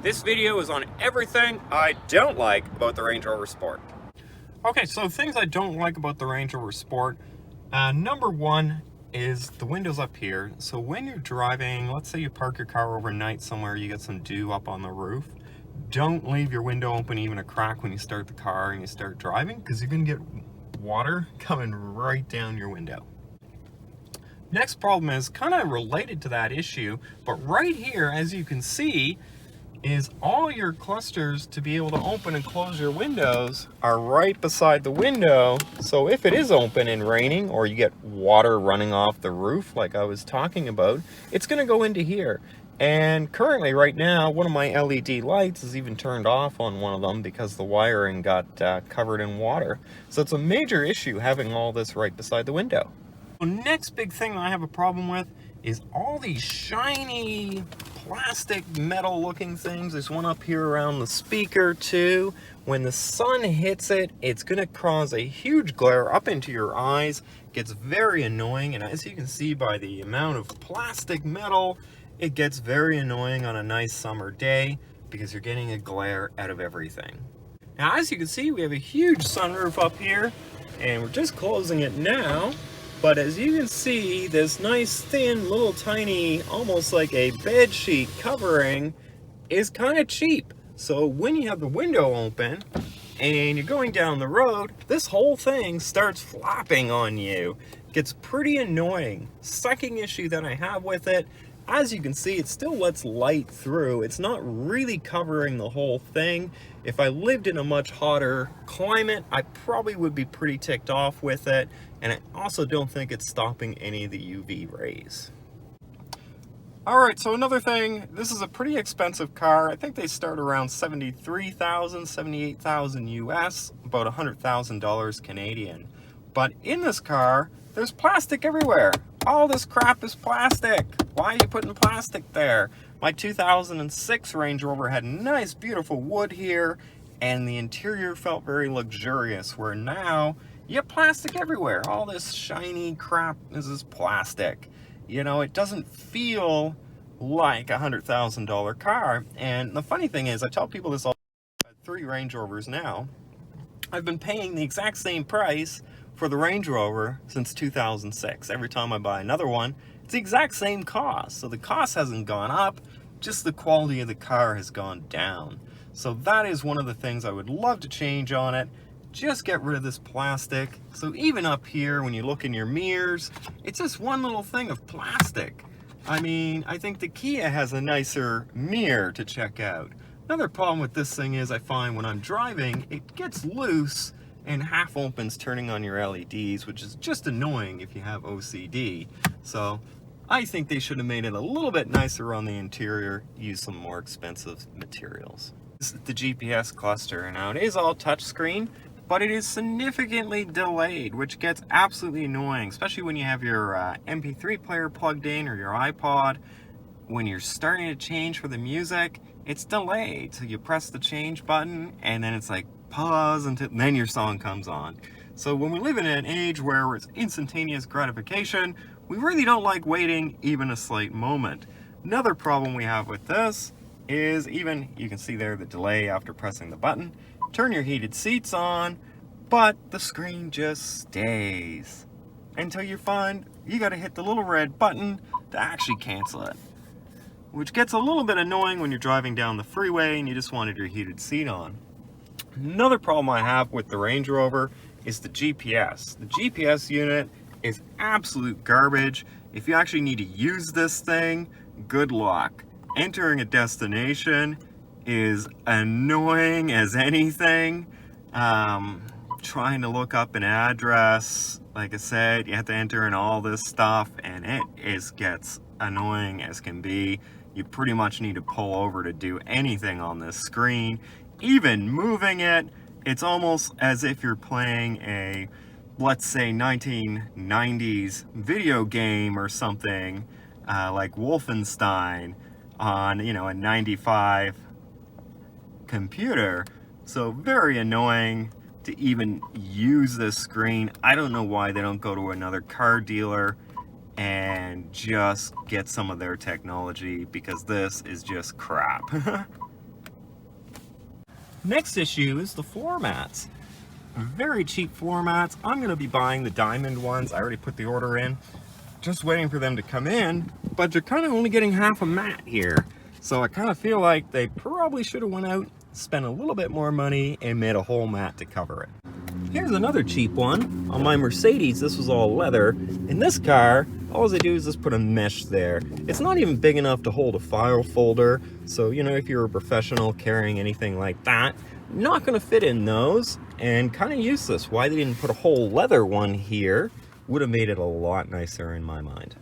This video is on everything I don't like about the Range Rover Sport. Okay, so things I don't like about the Range Rover Sport. Number one is the windows up here. So when you're driving, let's say you park your car overnight somewhere, you get some dew up on the roof. Don't leave your window open even a crack when you start the car and you start driving, because you're going to get water coming right down your window. Next problem is kind of related to that issue, but right here, as you can see, is all your clusters to be able to open and close your windows are right beside the window. So if it is open and raining, or you get water running off the roof like I was talking about, it's going to go into here. And currently right now, one of my LED lights is even turned off on one of them because the wiring got covered in water. So it's a major issue having all this right beside the window. The next big thing that I have a problem with is all these shiny plastic metal looking things. There's one up here around the speaker too. When the sun hits it, it's going to cause a huge glare up into your eyes. It gets very annoying, and as you can see by the amount of plastic metal, it gets very annoying on a nice summer day because you're getting a glare out of everything. Now, as you can see, we have a huge sunroof up here, and we're just closing it now. But as you can see, this nice thin little tiny, almost like a bed sheet covering is kind of cheap. So when you have the window open and you're going down the road, this whole thing starts flapping on you. It gets pretty annoying. Second issue that I have with it, as you can see, it still lets light through. It's not really covering the whole thing. If I lived in a much hotter climate, I probably would be pretty ticked off with it. And I also don't think it's stopping any of the UV rays. Alright, so another thing, this is a pretty expensive car. I think they start around $73,000, $78,000 US, about $100,000 Canadian. But in this car, there's plastic everywhere. All this crap is plastic. Why are you putting plastic there? My 2006 Range Rover had nice, beautiful wood here, and the interior felt very luxurious, where now you have plastic everywhere. All this shiny crap is this plastic. You know, it doesn't feel like a $100,000 car. And the funny thing is, I tell people this all the time. I have 3 Range Rovers now. I've been paying the exact same price for the Range Rover since 2006. Every time I buy another one, it's the exact same cost. So the cost hasn't gone up, just the quality of the car has gone down. So that is one of the things I would love to change on it. Just get rid of this plastic. So even up here, when you look in your mirrors, it's just one little thing of plastic. I mean, I think the Kia has a nicer mirror to check out. Another problem with this thing is I find when I'm driving, it gets loose and half opens turning on your LEDs, which is just annoying if you have OCD. So I think they should have made it a little bit nicer on the interior, use some more expensive materials. This is the GPS cluster. Now it is all touchscreen, but it is significantly delayed, which gets absolutely annoying, especially when you have your MP3 player plugged in or your iPod. When you're starting to change for the music, it's delayed. So you press the change button and then it's like pause until then your song comes on. So when we live in an age where it's instantaneous gratification, we really don't like waiting even a slight moment. Another problem we have with this is even, you can see there the delay after pressing the button. Turn your heated seats on, but the screen just stays until you find you got to hit the little red button to actually cancel it, which gets a little bit annoying when you're driving down the freeway and you just wanted your heated seat on. Another problem I have with the Range Rover is the GPS. The GPS unit is absolute garbage. If you actually need to use this thing, good luck. Entering a destination is annoying as anything. Trying to look up an address, like I said, you have to enter in all this stuff, and it gets annoying as can be. You pretty much need to pull over to do anything on this screen. Even moving it, it's almost as if you're playing a, let's say, 1990s video game or something, like Wolfenstein on, you know, a 95 computer. So very annoying to even use this screen. I don't know why they don't go to another car dealer and just get some of their technology, because this is just crap. Next issue is the floor mats. Very cheap floor mats. I'm going to be buying the diamond ones. I already put the order in. Just waiting for them to come in, but you're kind of only getting half a mat here. So I kind of feel like they probably should have went out, spent a little bit more money, and made a whole mat to cover it. Here's another cheap one. On my Mercedes, this was all leather. In this car, all they do is just put a mesh there. It's not even big enough to hold a file folder. So, you know, if you're a professional carrying anything like that, not gonna fit in those, and kind of useless. Why they didn't put a whole leather one here would have made it a lot nicer in my mind.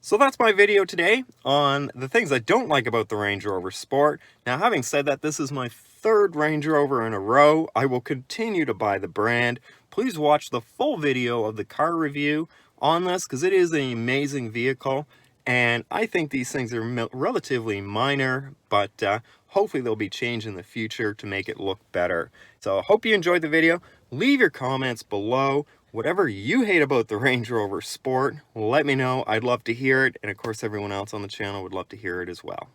So that's my video today on the things I don't like about the Range Rover Sport. Now, having said that, this is my third Range Rover in a row. I will continue to buy the brand. Please watch the full video of the car review on this, because it is an amazing vehicle. And I think these things are relatively minor, but hopefully they'll be changed in the future to make it look better. So I hope you enjoyed the video. Leave your comments below. Whatever you hate about the Range Rover Sport, let me know. I'd love to hear it. And of course, everyone else on the channel would love to hear it as well.